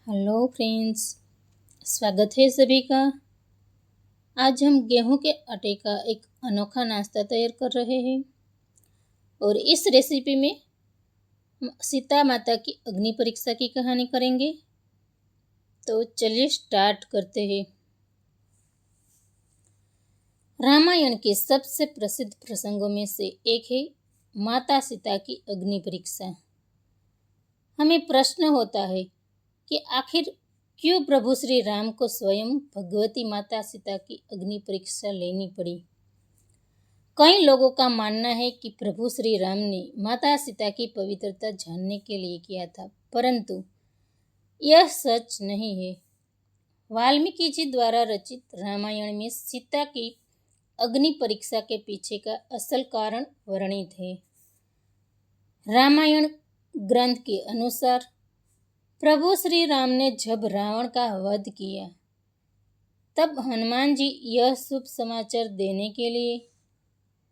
Hello friends, स्वागत है सभी का। आज हम गेहूं के आटे का एक अनोखा नाश्ता तैयार कर रहे हैं और इस रेसिपी में सीता माता की अग्नि परीक्षा की कहानी करेंगे। तो चलिए स्टार्ट करते हैं। रामायण के सबसे प्रसिद्ध प्रसंगों में से एक है माता सीता की अग्नि परीक्षा। हमें प्रश्न होता है कि आखिर क्यों प्रभु श्री राम को स्वयं भगवती माता सीता की अग्नि परीक्षा लेनी पड़ी। कई लोगों का मानना है कि प्रभु श्री राम ने माता सीता की पवित्रता जानने के लिए किया था, परंतु यह सच नहीं है। वाल्मीकि जी द्वारा रचित रामायण में सीता की अग्नि परीक्षा के पीछे का असल कारण वर्णित है। रामायण ग्रंथ के अनुसार प्रभु श्री राम ने जब रावण का वध किया, तब हनुमान जी यह शुभ समाचार देने के लिए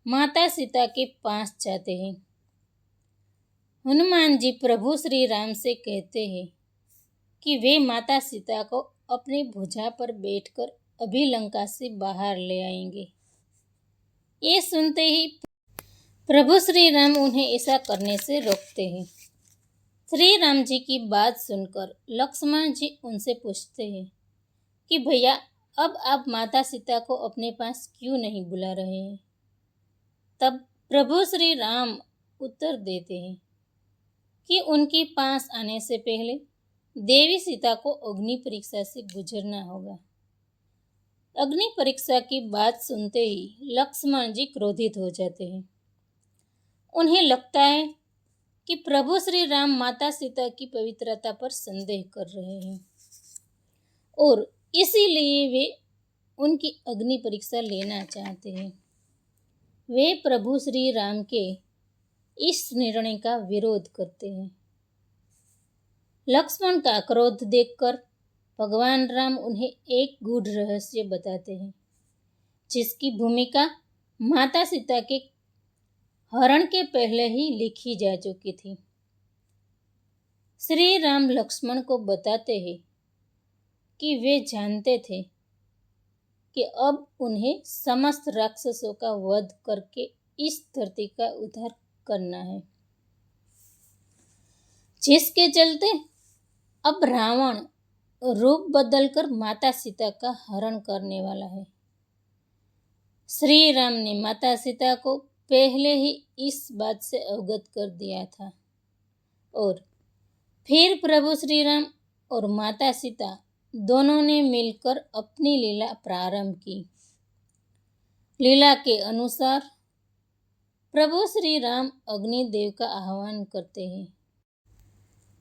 माता सीता के पास जाते हैं। हनुमान जी प्रभु श्री राम से कहते हैं कि वे माता सीता को अपनी भुजा पर बैठकर अभी लंका से बाहर ले आएंगे। ये सुनते ही प्रभु श्री राम उन्हें ऐसा करने से रोकते हैं। श्री राम जी की बात सुनकर लक्ष्मण जी उनसे पूछते हैं कि भैया, अब आप माता सीता को अपने पास क्यों नहीं बुला रहे हैं। तब प्रभु श्री राम उत्तर देते हैं कि उनके पास आने से पहले देवी सीता को अग्नि परीक्षा से गुजरना होगा। अग्नि परीक्षा की बात सुनते ही लक्ष्मण जी क्रोधित हो जाते हैं। उन्हें लगता है कि प्रभु श्री राम माता सीता की पवित्रता पर संदेह कर रहे हैं और इसीलिए वे उनकी अग्नि परीक्षा लेना चाहते हैं। वे प्रभु श्री राम के इस निर्णय का विरोध करते हैं। लक्ष्मण का क्रोध देखकर भगवान राम उन्हें एक गूढ़ रहस्य बताते हैं, जिसकी भूमिका माता सीता के हरण के पहले ही लिखी जा चुकी थी। श्री राम लक्ष्मण को बताते हैं कि वे जानते थे कि अब उन्हें समस्त राक्षसों का वध करके इस धरती का उद्धार करना है, जिसके चलते अब रावण रूप बदलकर माता सीता का हरण करने वाला है। श्री राम ने माता सीता को पहले ही इस बात से अवगत कर दिया था और फिर प्रभु श्री राम और माता सीता दोनों ने मिलकर अपनी लीला प्रारंभ की। लीला के अनुसार प्रभु श्री राम अग्निदेव का आह्वान करते हैं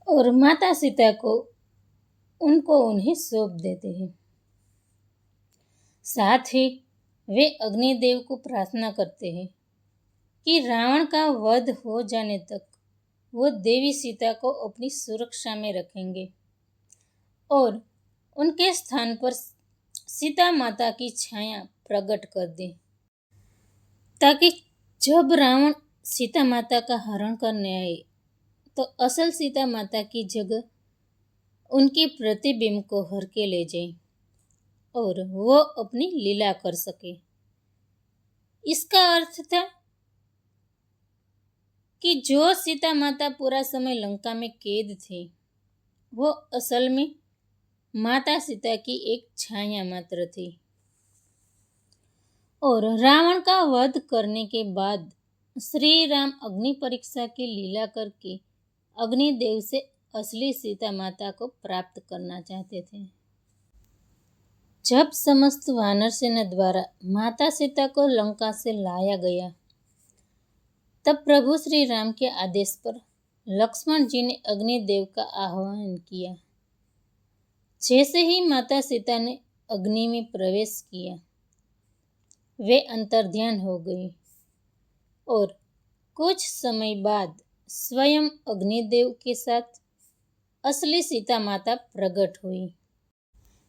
और माता सीता को उन्हें सौंप देते हैं। साथ ही वे अग्निदेव को प्रार्थना करते हैं कि रावण का वध हो जाने तक वो देवी सीता को अपनी सुरक्षा में रखेंगे और उनके स्थान पर सीता माता की छाया प्रकट कर दें, ताकि जब रावण सीता माता का हरण करने आए तो असल सीता माता की जगह उनके प्रतिबिंब को हर के ले जाए और वो अपनी लीला कर सके। इसका अर्थ था कि जो सीता माता पूरा समय लंका में कैद थे, वो असल में माता सीता की एक छाया मात्र थी। और रावण का वध करने के बाद श्री राम अग्नि परीक्षा की लीला करके अग्निदेव से असली सीता माता को प्राप्त करना चाहते थे। जब समस्त वानर सेना द्वारा माता सीता को लंका से लाया गया, तब प्रभु श्री राम के आदेश पर लक्ष्मण जी ने अग्निदेव का आह्वान किया। जैसे ही माता सीता ने अग्नि में प्रवेश किया, वे अंतर्ध्यान हो गई और कुछ समय बाद स्वयं अग्निदेव के साथ असली सीता माता प्रकट हुई।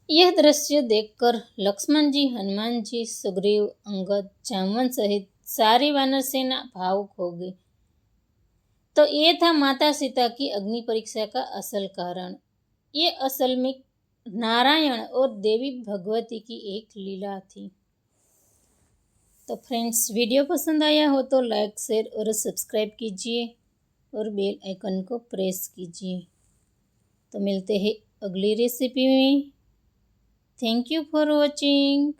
यह दृश्य देखकर लक्ष्मण जी, हनुमान जी, सुग्रीव, अंगद, जामवंत सहित सारी वानर सेना भावुक हो गई। तो ये था माता सीता की अग्नि परीक्षा का असल कारण। ये असल में नारायण और देवी भगवती की एक लीला थी। तो फ्रेंड्स, वीडियो पसंद आया हो तो लाइक, शेयर और सब्सक्राइब कीजिए और बेल आइकन को प्रेस कीजिए। तो मिलते हैं अगली रेसिपी में। Thank you for watching.